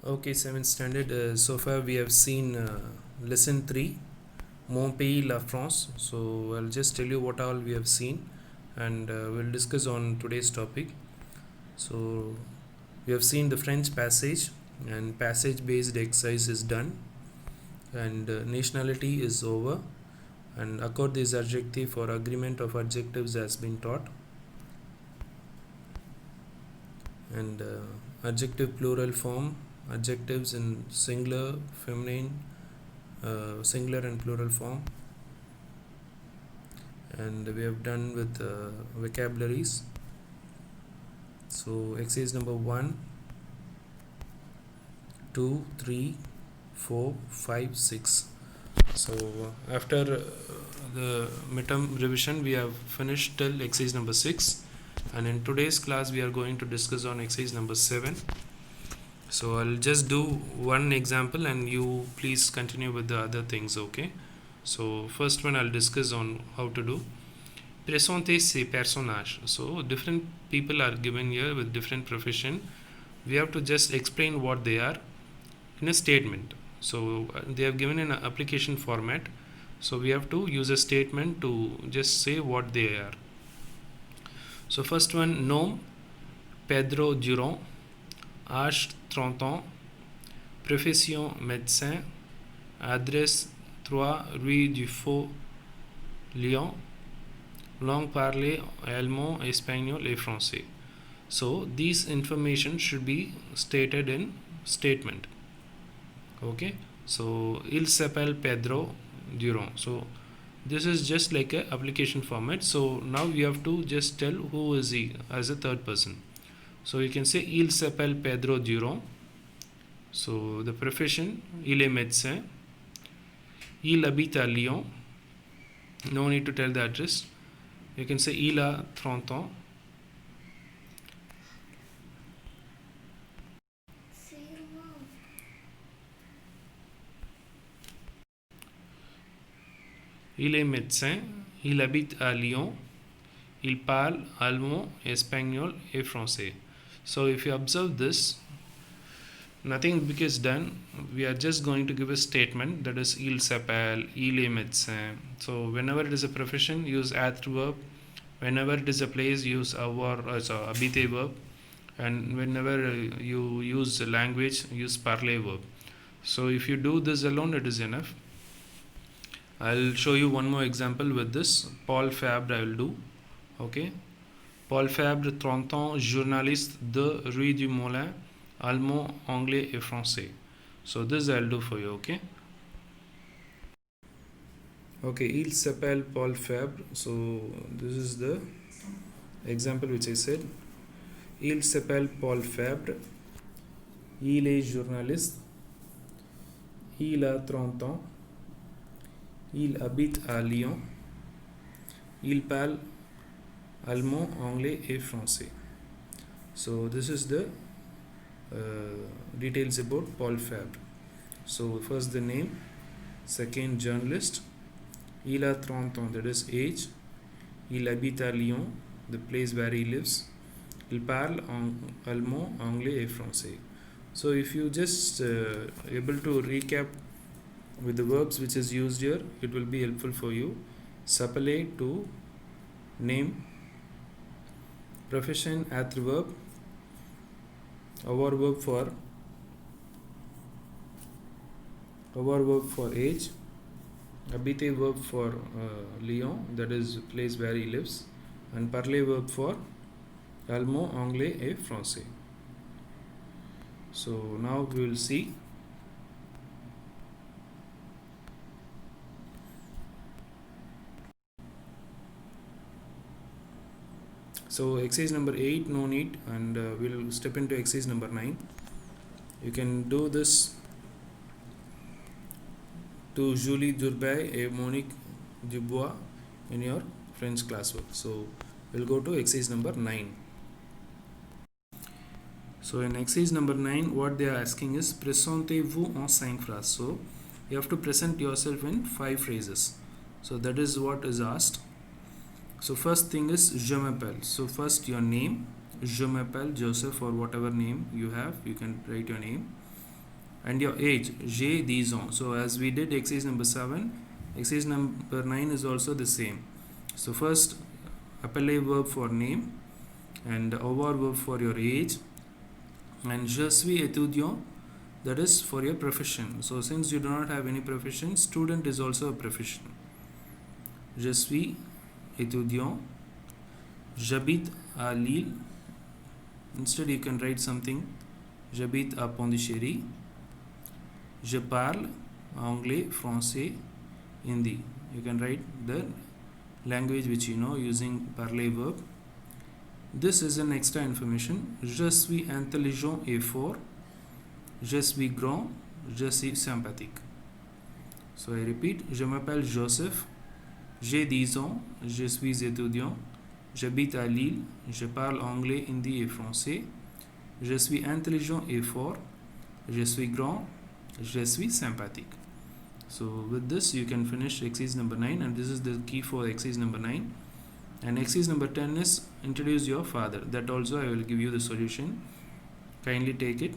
Okay, 7th standard. So far we have seen lesson 3, Mon pays la France. So I'll just tell you what all we have seen, and we'll discuss on today's topic. So we have seen the French passage, and passage based exercise is done, and nationality is over, and accord is adjective for agreement of adjectives has been taught, and adjective plural form, adjectives in singular, feminine, singular and plural form, and we have done with vocabularies. So exercise number 1, 2, 3, 4, 5, 6. So after the midterm revision we have finished till exercise number 6, and in today's class we are going to discuss on exercise number 7. So I'll just do one example and you please continue with the other things, okay? So first one I'll discuss on how to do. Présenter ces personnages. So different people are given here with different profession. We have to just explain what they are in a statement. So they have given an application format. So we have to use a statement to just say what they are. So first one, nom, Pedro Durand, âge 30 ans, profession médecin, adresse 3 rue du Faux Lyon, langue parlée allemand, espagnol et français. So these information should be stated in statement. Okay, so il s'appelle Pedro Durand. So this is just like a application format. So now you have to just tell who is he as a third person. So you can say il s'appelle Pedro Durand. So the profession, il est médecin. Il habite à Lyon. No need to tell the address. You can say il a 30 ans. Il est médecin. Il habite à Lyon. Il parle allemand, espagnol et français. So if you observe this, nothing big is done. We are just going to give a statement, that is il s'appelle, il est médecin. So whenever it is a profession, use être verb. Whenever it is a place, use avoir, habiter verb. And whenever you use language, use parler verb. So if you do this alone, it is enough. I'll show you one more example with this. Paul Fabre I will do. Okay. Paul Fabre, 30 ans, journaliste de Rue du Moulin, allemand, anglais et français. So this I'll do for you, okay? Okay, il s'appelle Paul Fabre. So this is the example which I said. Il s'appelle Paul Fabre. Il est journaliste. Il a 30 ans. Il habite à Lyon. Il parle allemand, anglais et français. So this is the details about Paul Fabre. So first the name, second journalist. Il a 30 ans, that is age. Il habite à Lyon, the place where he lives. Il parle allemand, anglais et français. So if you just able to recap with the verbs which is used here, it will be helpful for you. S'appeler, to name, profession, être verb, avoir verb for age, habiter verb for Lyon, that is place where he lives, and parler verb for allemand, anglais et français. So now we will see. So exercise number 8, no need, and we'll step into exercise number 9. You can do this to Julie Durbay et Monique Dubois in your French classwork. So we'll go to exercise number 9. So in exercise number 9, what they are asking is présentez-vous en 5 phrases. So you have to present yourself in 5 phrases. So that is what is asked. So first thing is je m'appelle. So first your name, je m'appelle Joseph, or whatever name you have, you can write your name. and your age, j'ai 10 ans. So as we did exercise number 7, exercise number 9 is also the same. So first appelé verb for name, and avoir verb for your age, and je suis étudiant, that is for your profession. So since you do not have any profession, student is also a profession. Je suis étudiant, j'habite à Lille. Instead you can write something, j'habite à Pondichéry. Je parle anglais, français, hindi. You can write the language which you know using parler verb. This is an extra information. Je suis intelligent et fort. Je suis grand. Je suis sympathique. So I repeat. Je m'appelle Joseph. J'ai 10 ans. Je suis étudiant. J'habite à Lille. Je parle anglais, hindi et français. Je suis intelligent et fort. Je suis grand. Je suis sympathique. So with this you can finish exercise number 9, and this is the key for exercise number 9. And exercise number 10 is introduce your father. That also I will give you the solution. Kindly take it.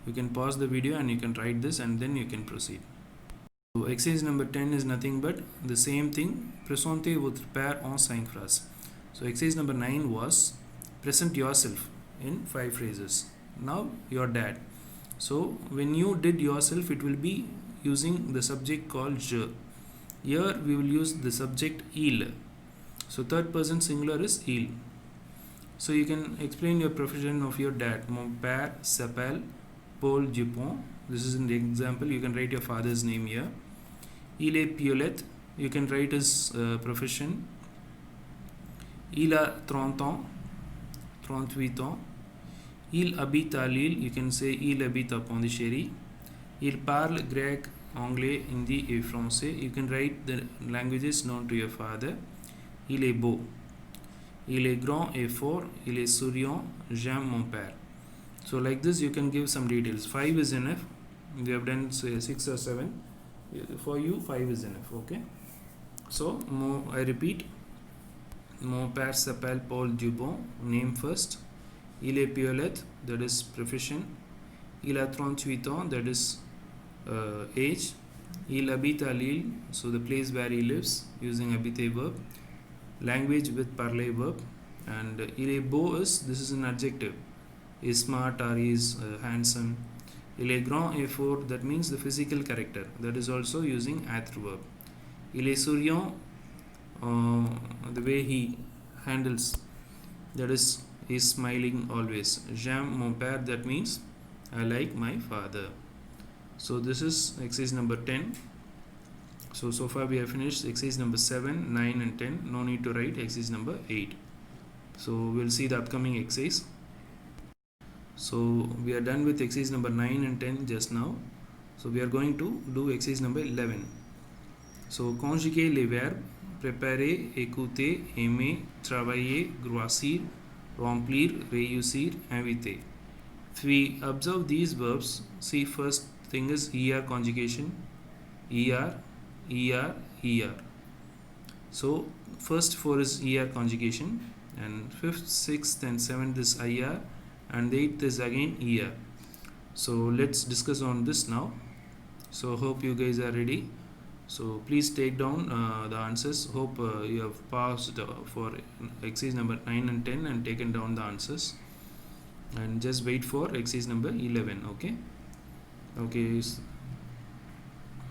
You can pause the video and you can write this, and then you can proceed. So exercise number 10 is nothing but the same thing. Présentez votre père en 5 phrases. So exercise number 9 was present yourself in 5 phrases. Now your dad. So when you did yourself, it will be using the subject called je. Here we will use the subject il. So third person singular is il. So you can explain your profession of your dad. Mon père s'appelle Paul Dupont. This is in the example. You can write your father's name here. Il est Piolet. You can write his profession. Il a 30 ans, 38 ans. Il habite à Lille. You can say il habite à Pondichéry. Il parle grec, anglais, hindi et français. You can write the languages known to your father. Il est beau. Il est grand et fort. Il est souriant. J'aime mon père. So like this you can give some details. 5 is enough. We have done 6 or 7. For you 5 is enough. Okay. So I repeat. Mon père s'appelle Paul Dupont. Name first. Il est Piolet, that is profession. Il a 38 ans, that is age. Il habite à Lille, so the place where he lives, using habiter verb. Language with parler verb. And il est beau is, this is an adjective. He is smart or he is handsome. Il est grand et fort, that means the physical character. That is also using être verb. Il est souriant, the way he handles, that is he is smiling always. J'aime mon père, that means I like my father. So this is exercise number 10. So far we have finished exercise number 7, 9 and 10. No need to write exercise number 8. So we'll see the upcoming exercise. So we are done with exercise number 9 and 10 just now. So we are going to do exercise number 11. So conjuguer les verbes préparer, écouter, aimer, travailler, grossir, remplir, réussir, inviter. If we observe these verbs, see first thing is ER conjugation. ER, ER, ER. So first 4 is ER conjugation, and 5th, 6th and 7th is IR, and 8th is again ER. So let's discuss on this now. So hope you guys are ready. So please take down the answers. Hope you have paused for exercise number 9 and 10 and taken down the answers, and just wait for exercise number 11. Okay.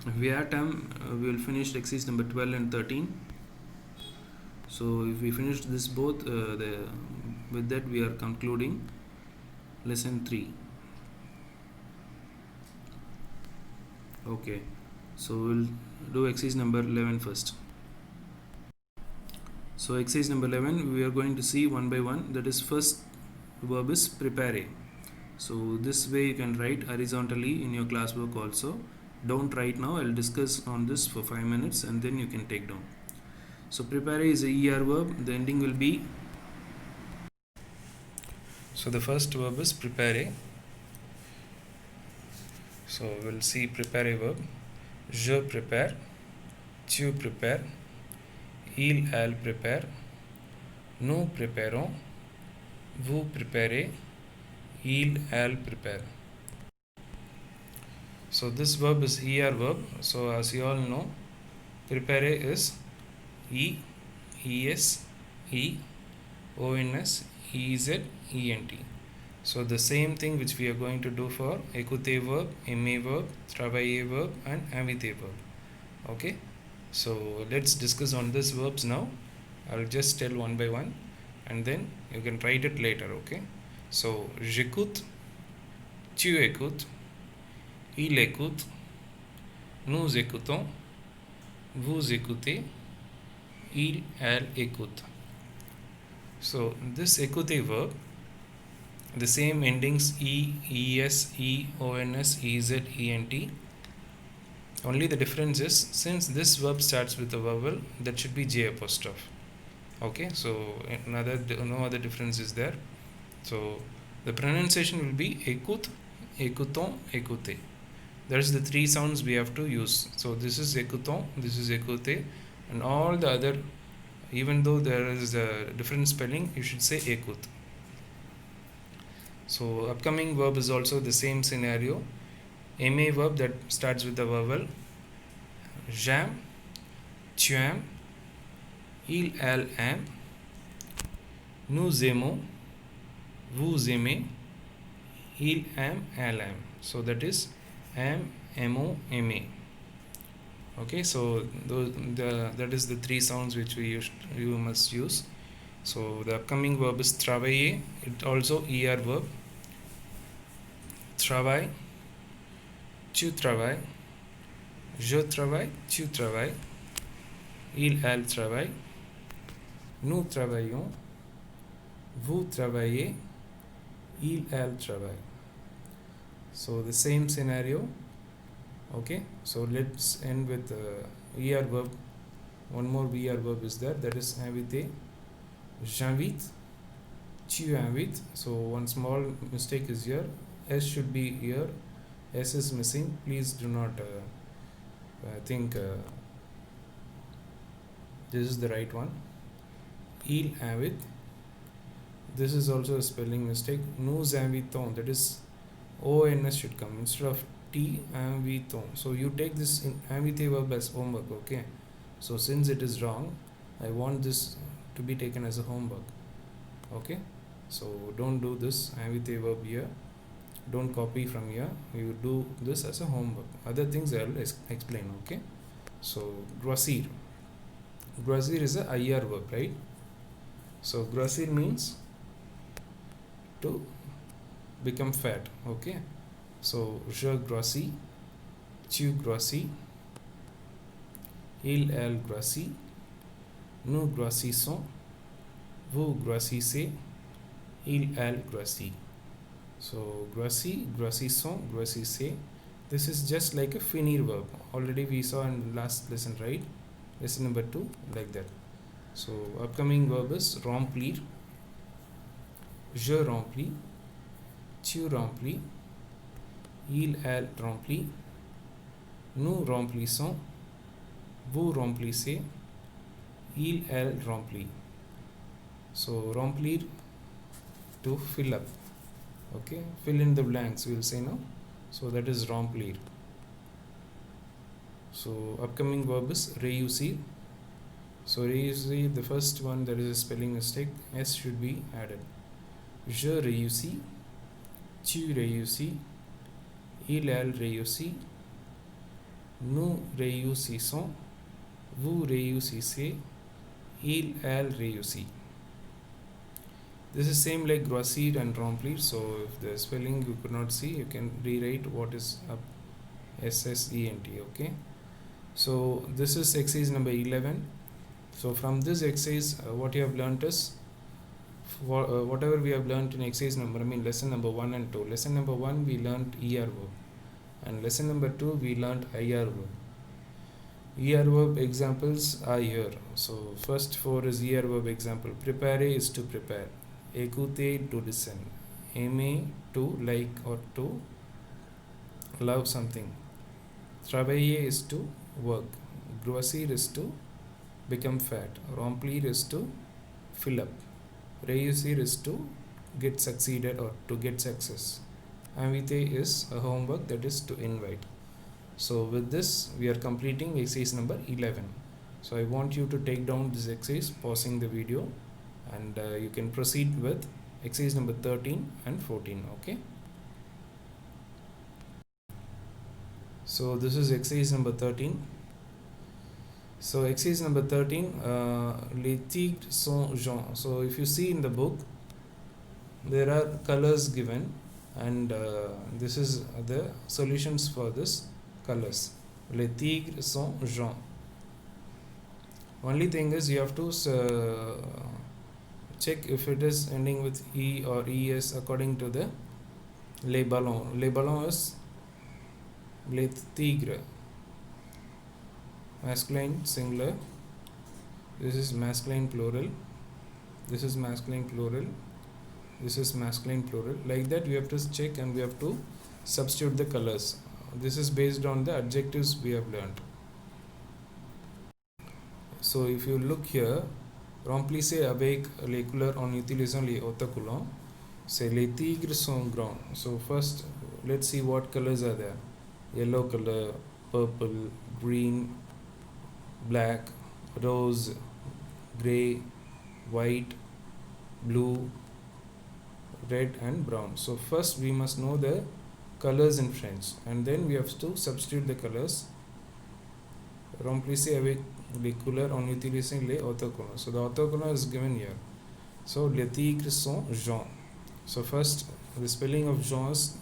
If we have time, we will finish exercise number 12 and 13. So if we finish this both, with that we are concluding lesson 3. Okay, so we'll do exercise number 11 first. So exercise number 11 we are going to see one by one. That is, first verb is prepare. So this way you can write horizontally in your classwork also. Don't write now, I'll discuss on this for 5 minutes and then you can take down. So prepare is a ER verb, the ending will be. So the first verb is prepare. So we'll see prepare verb. Je prépare, tu prépares, elle prépare, nous préparons, vous préparez, Il, elle, prepare. So this verb is er verb. So as you all know, prepare is e, es, e, ons, ez, ent. So the same thing which we are going to do for écouter verb, aimer verb, travailler verb and inviter verb. Okay, so let's discuss on these verbs now. I'll just tell one by one and then you can write it later. Okay, so j'écoute, tu écoutes, il écoute, nous écoutons, vous écoutez, il, elle écoute. So this écouter verb, the same endings e, es, ons, ez, ent. Only the difference is, since this verb starts with a vowel, that should be j apostrophe. Okay, so no other difference is there. So the pronunciation will be écoute, écoutons, écoutez. There's the three sounds we have to use. So this is écoutons, this is écoutez, and all the other, even though there is a different spelling, you should say écoute. So upcoming verb is also the same scenario. Aimer verb that starts with the vowel. J'aime, tu aimes, il, elle aime, nous aimons, vous aimez, il aime, elle aime. So that is aime, aimons, aimer. Okay, so that is the three sounds which you must use. So the upcoming verb is travailler. It also er verb. Travail, tu travailles, je travaille, tu travailles, il, elle travaille, nous travaillons, vous travaillez, il, elle travaille. So the same scenario. Okay, so let's end with er verb. One more er verb is there, that is inviter. J'invite, tu invites. So one small mistake is here. S should be here. S is missing. Please do not think this is the right one. Il invite. This is also a spelling mistake. Nous invitons. That is ONS should come instead of T invitons. So you take this inviter verb as homework. Okay. So since it is wrong, I want this to be taken as a homework. Okay. So don't do this inviter verb here. Don't copy from here. You do this as a homework. Other things I will explain. Okay. So grossir. Grossir is a IR verb, right? So grossir means to become fat. Okay. So je grossis, tu grossis, il, elle grossit, nous grossissons, vous grossissez, il, elle grossit. So grossit, grossissons, grossissez. This is just like a finir verb. Already we saw in last lesson, right? Lesson number 2, like that. So upcoming verb is remplir. Je remplis, tu remplis, il, elle remplit, nous remplissons, vous remplissez, il, elle remplit. So remplir, to fill up. Okay, fill in the blanks, we will say now. So that is remplir. So upcoming verb is réussir. So réussir, the first one, there is a spelling mistake. S should be added. Je réussis, tu réussis, il, elle réussit, nous réussissons, vous réussissez, il, elle réussit. This is same like grossir and remplir. So if the spelling you could not see, you can rewrite what is up. SSENT. Okay. So this is exercise number 11. So from this exercise, what you have learnt is whatever we have learnt in exercise lesson number 1 and 2. Lesson number 1 we learnt ER verb, and lesson number 2 we learnt IR verb. ER verb examples are here. So first 4 is ER verb example. Prepare is to prepare. Écouter, to listen. Aimer, to like or to love something. Travailler is to work. Grossir is to become fat. Remplir is to fill up. Réussir is to get succeeded or to get success. Invite is a homework, that is to invite. So with this we are completing exercise number 11. So I want you to take down this exercise, pausing the video, and you can proceed with exercise number 13 and 14. Okay, so this is exercise number 13. So exercise number 13, les tigres sont jaunes. So if you see in the book, there are colors given, and this is the solutions for this colors. Les tigres sont jaunes. Only thing is you have to check if it is ending with E or ES according to the les ballons. Les ballons is les tigres, masculine singular, this is masculine plural, this is masculine plural, this is masculine plural. Like that we have to check and we have to substitute the colors. This is based on the adjectives we have learned. So if you look here, remplissez avec les couleurs en utilisant les autocollants. C'est les tigres sont grands. So first let's see what colors are there. Yellow color, purple, green, black, rose, grey, white, blue, red and brown. So first we must know the colors in French, and then we have to substitute the colors. Remplissez avec les couleurs en utilisant les autocollants. So the autocollant is given here. So les tigres sont jaunes. So first the spelling of jaunes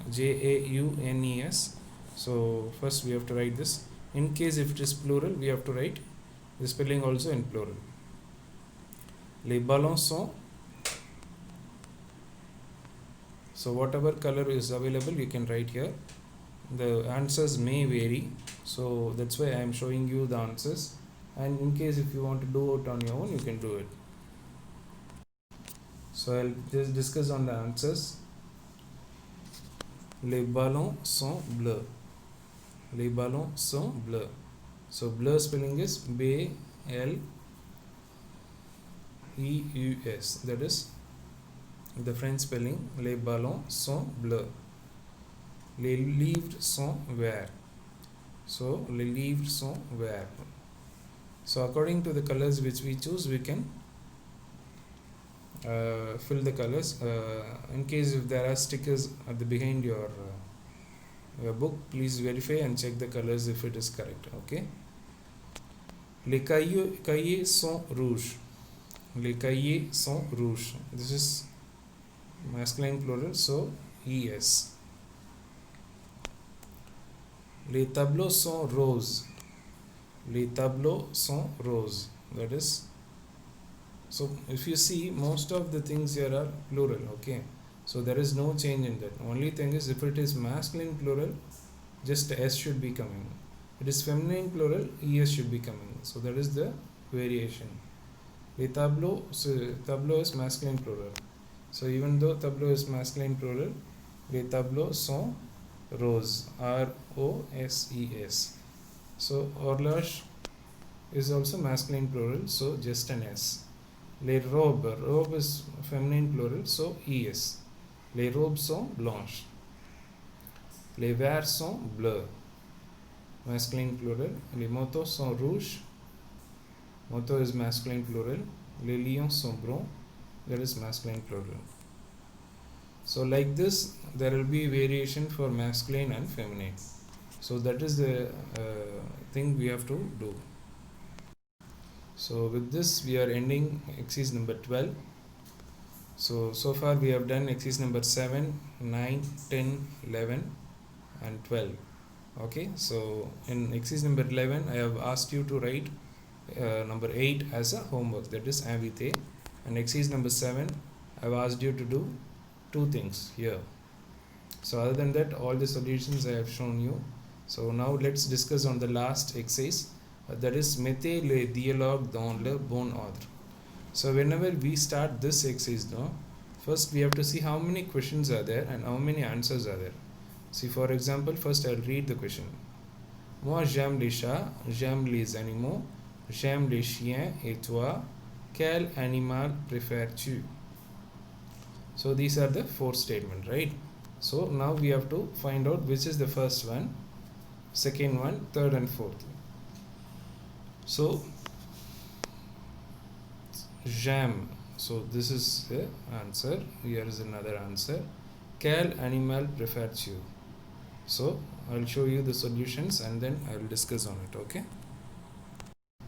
is Jaunes. So first we have to write this. In case if it is plural, we have to write the spelling also in plural. Les ballons sont. So whatever color is available, you can write here. The answers may vary, so that's why I am showing you the answers, and in case if you want to do it on your own, you can do it. So I'll just discuss on the answers. Les ballons sont bleus. Les ballons sont bleus. So bleu spelling is B L E U S, that is the French spelling. Les ballons sont bleus. Les livres sont verts. So les livres sont verts. So according to the colors which we choose, we can fill the colors. In case if there are stickers at the behind your book, please verify and check the colors if it is correct. Okay. Les cahiers sont rouges. Les cahiers sont rouges. This is masculine plural, so ES. Les tableaux sont roses. Les tableaux sont roses. That is, so if you see, most of the things here are plural. Okay, so there is no change in that. Only thing is, if it is masculine plural, just S should be coming. It is feminine plural, ES should be coming. So that is the variation. Les tableaux, so tableau is masculine plural. So even though tableau is masculine plural, les tableaux sont roses, ROSES. So horloge is also masculine plural, so just an S. Les robes, robe is feminine plural, so ES. Les robes sont blanches. Les verres sont bleus, masculine plural. Les motos sont rouges, moto is masculine plural. Les lions sont bruns, that is masculine plural. So like this, there will be variation for masculine and feminine. So that is the thing we have to do. So with this, we are ending exercise number 12. So far we have done exercise number 7, 9, 10, 11 and 12. Okay, so in exercise number 11, I have asked you to write number 8 as a homework, that is invité. And exercise number 7, I have asked you to do two things here. So other than that, all the solutions I have shown you. So now let's discuss on the last exercise, that is mettez le dialogue dans le bon ordre. So whenever we start this exercise now, first we have to see how many questions are there and how many answers are there. See, for example, first I'll read the question. Moi j'aime les chats, j'aime les animaux, j'aime les chiens, et toi, quel animal préfères-tu? So these are the four statement, right? So now we have to find out which is the first one, second one, third and fourth. So jam. So this is the answer. Here is another answer. Quel animal prefers you? So I'll show you the solutions and then I'll discuss on it. Okay.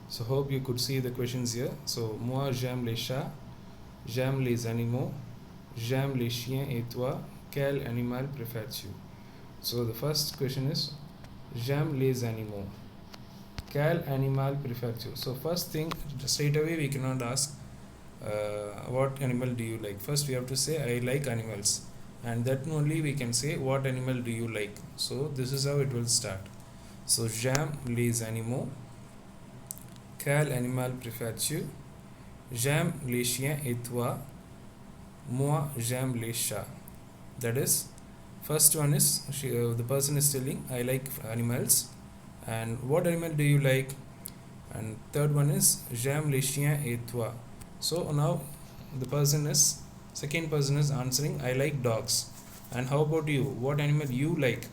So hope you could see the questions here. So moi j'aime les chats, j'aime les animaux, j'aime les chiens et toi, quel animal préfères-tu? So the first question is j'aime les animaux. Quel animal préfères-tu? So first thing, straight away we cannot ask what animal do you like. First we have to say I like animals, and that only we can say what animal do you like. So this is how it will start. So j'aime les animaux. Quel animal préfères-tu? J'aime les chiens et toi? Moi j'aime les chats. That is, first one is the person is telling I like animals, and what animal do you like? And third one is j'aime les chiens et toi. So now the second person is answering I like dogs. And how about you? What animal you like?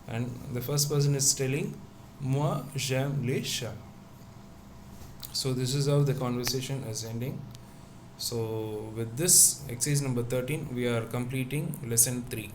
And the first person is telling moi j'aime les chats. So this is how the conversation is ending. So with this exercise number 13 we are completing lesson 3.